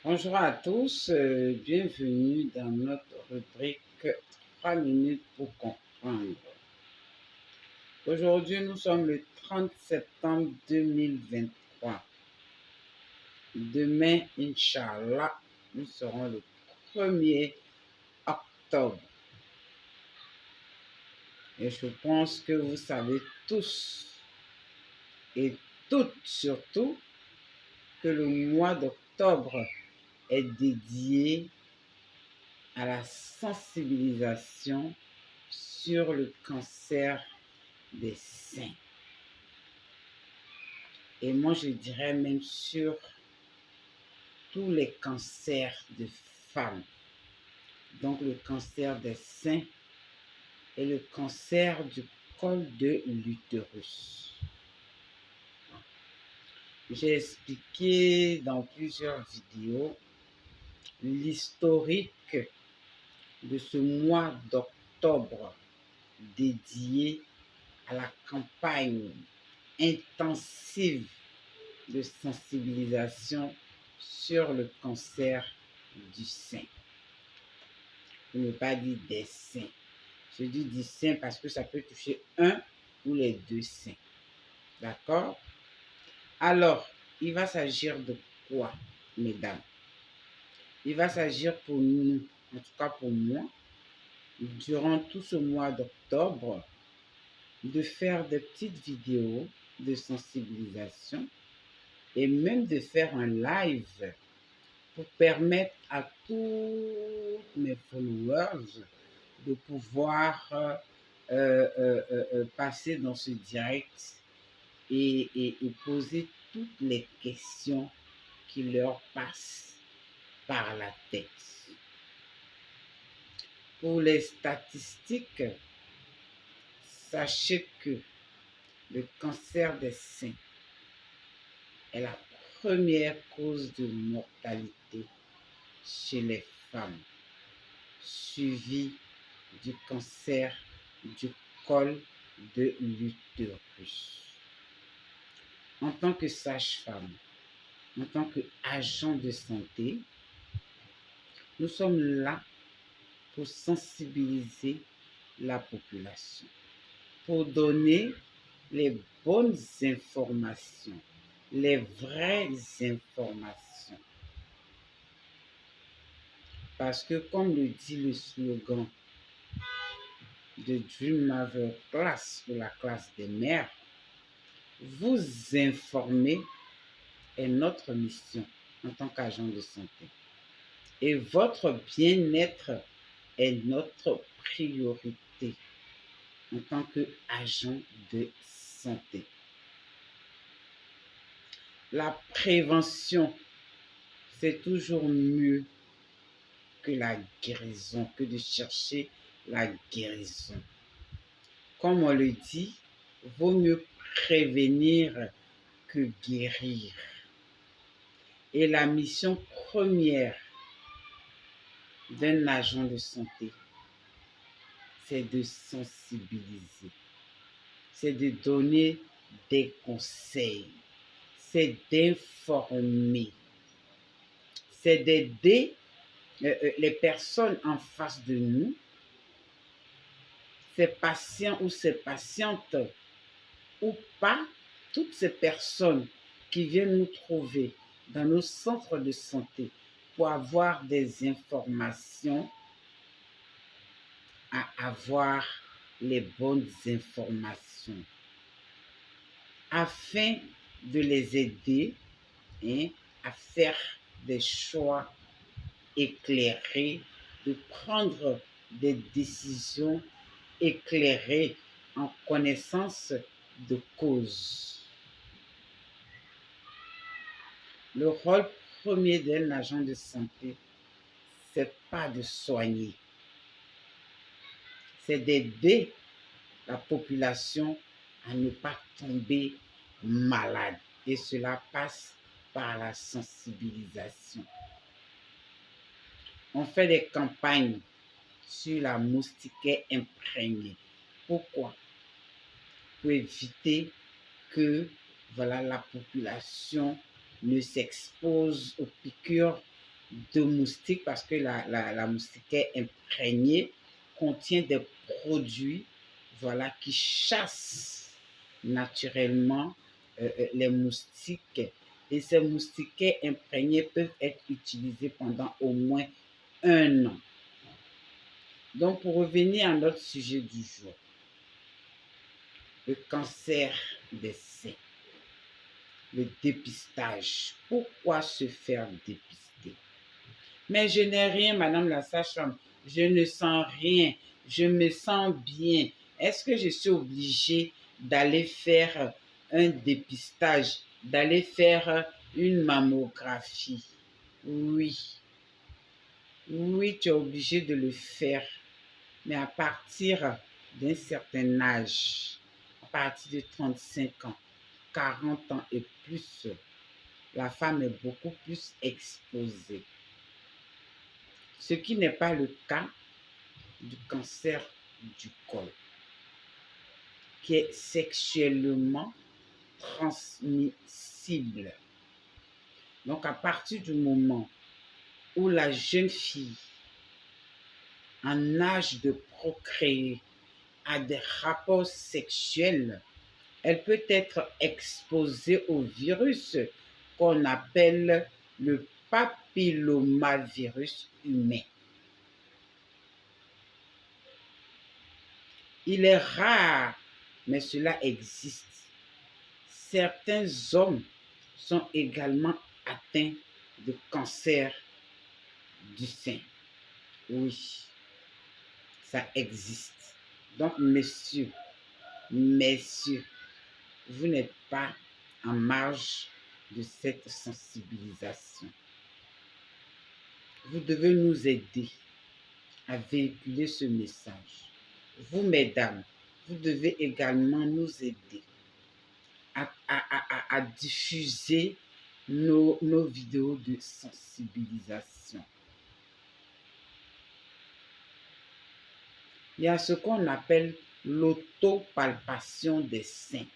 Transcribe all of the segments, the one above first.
Bonjour à tous, bienvenue dans notre rubrique 3 minutes pour comprendre. Aujourd'hui, nous sommes le 30 septembre 2023. Demain, Inch'Allah, nous serons le 1er octobre. Et je pense que vous savez tous et toutes surtout que le mois d'octobre est dédié à la sensibilisation sur le cancer des seins. Et moi, je dirais même sur tous les cancers de femmes. Donc, le cancer des seins et le cancer du col de l'utérus. J'ai expliqué dans plusieurs vidéos l'historique de ce mois d'octobre dédié à la campagne intensive de sensibilisation sur le cancer du sein. Je ne pas dire des seins. Je dis du sein parce que ça peut toucher un ou les deux seins. D'accord? Alors, il va s'agir de quoi, mesdames? Il va s'agir pour nous, en tout cas pour moi, durant tout ce mois d'octobre, de faire des petites vidéos de sensibilisation et même de faire un live pour permettre à tous mes followers de pouvoir passer dans ce direct et poser toutes les questions qui leur passent par la tête. Pour les statistiques, sachez que le cancer des seins est la première cause de mortalité chez les femmes, suivi du cancer du col de l'utérus. En tant que sage-femme, en tant qu'agent de santé, nous sommes là pour sensibiliser la population, pour donner les bonnes informations, les vraies informations. Parce que comme le dit le slogan de Dream Mother Class ou la classe des mères, vous informer est notre mission en tant qu'agent de santé. Et votre bien-être est notre priorité en tant qu'agent de santé. La prévention, c'est toujours mieux que la guérison, que de chercher la guérison. Comme on le dit, vaut mieux prévenir que guérir. Et la mission première d'un agent de santé, c'est de sensibiliser, c'est de donner des conseils, c'est d'informer, c'est d'aider les personnes en face de nous, ces patients ou ces patientes ou pas, toutes ces personnes qui viennent nous trouver dans nos centres de santé pour avoir des informations, à avoir les bonnes informations afin de les aider à faire des choix éclairés, de prendre des décisions éclairées en connaissance de cause. Le rôle premier d'un agent de santé, c'est pas de soigner, c'est d'aider la population à ne pas tomber malade. Et cela passe par la sensibilisation. On fait des campagnes sur la moustiquaire imprégnée. Pourquoi? Pour éviter que la population ne s'expose aux piqûres de moustiques parce que la moustiquaire imprégnée contient des produits, voilà, qui chassent naturellement les moustiques. Et ces moustiquaires imprégnés peuvent être utilisés pendant au moins 1 an. Donc, pour revenir à notre sujet du jour, le cancer des seins, le dépistage. Pourquoi se faire dépister? Mais je n'ai rien, madame la sage-femme. Je ne sens rien. Je me sens bien. Est-ce que je suis obligée d'aller faire un dépistage, d'aller faire une mammographie? Oui. Oui, tu es obligé de le faire. Mais à partir d'un certain âge, à partir de 35 ans, 40 ans et plus, la femme est beaucoup plus exposée. Ce qui n'est pas le cas du cancer du col, qui est sexuellement transmissible. Donc, à partir du moment où la jeune fille, en âge de procréer, a des rapports sexuels, elle peut être exposée au virus qu'on appelle le papillomavirus humain. Il est rare, mais cela existe. Certains hommes sont également atteints de cancer du sein. Oui, ça existe. Donc, messieurs, vous n'êtes pas en marge de cette sensibilisation. Vous devez nous aider à véhiculer ce message. Vous, mesdames, vous devez également nous aider à diffuser nos vidéos de sensibilisation. Il y a ce qu'on appelle l'autopalpation des seins.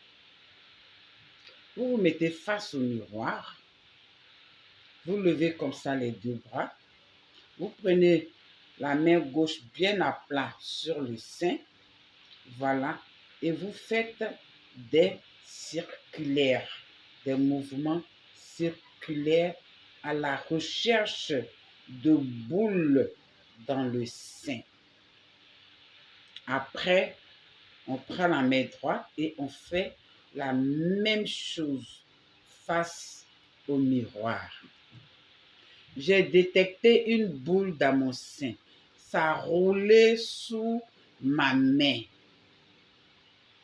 Vous vous mettez face au miroir, vous levez comme ça les 2 bras, vous prenez la main gauche bien à plat sur le sein, voilà, et vous faites des circulaires, des mouvements circulaires à la recherche de boules dans le sein. Après, on prend la main droite et on fait la même chose face au miroir. J'ai détecté une boule dans mon sein. Ça roulait sous ma main.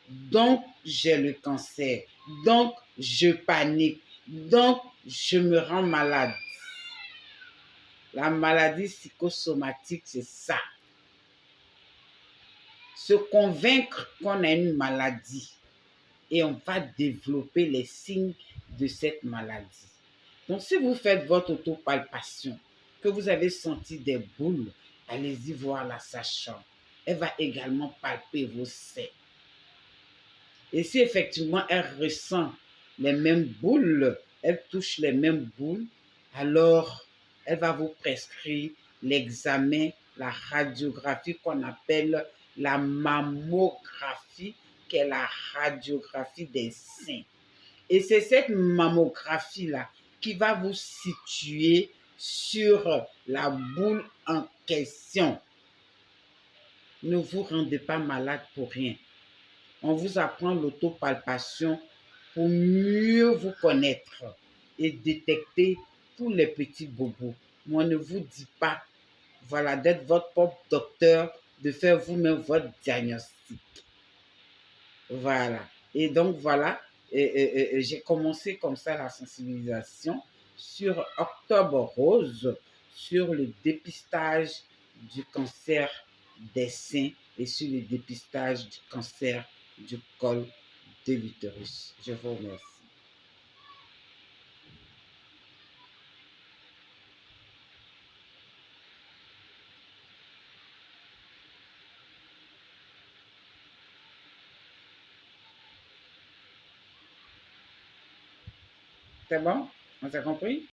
Donc, j'ai le cancer. Donc, je panique. Donc, je me rends malade. La maladie psychosomatique, c'est ça. Se convaincre qu'on a une maladie et on va développer les signes de cette maladie. Donc, si vous faites votre autopalpation, que vous avez senti des boules, allez-y voir la sage-femme. Elle va également palper vos seins. Et si effectivement elle ressent les mêmes boules, elle touche les mêmes boules, alors elle va vous prescrire l'examen, la radiographie qu'on appelle la mammographie, qui est la radiographie des seins. Et c'est cette mammographie-là qui va vous situer sur la boule en question. Ne vous rendez pas malade pour rien. On vous apprend l'autopalpation pour mieux vous connaître et détecter tous les petits bobos. Mais on ne vous dit pas, voilà, d'être votre propre docteur, de faire vous-même votre diagnostic. Voilà. Et donc, voilà, j'ai commencé comme ça la sensibilisation sur Octobre Rose, sur le dépistage du cancer des seins et sur le dépistage du cancer du col de l'utérus. Je vous remercie. C'est bon? On s'est compris?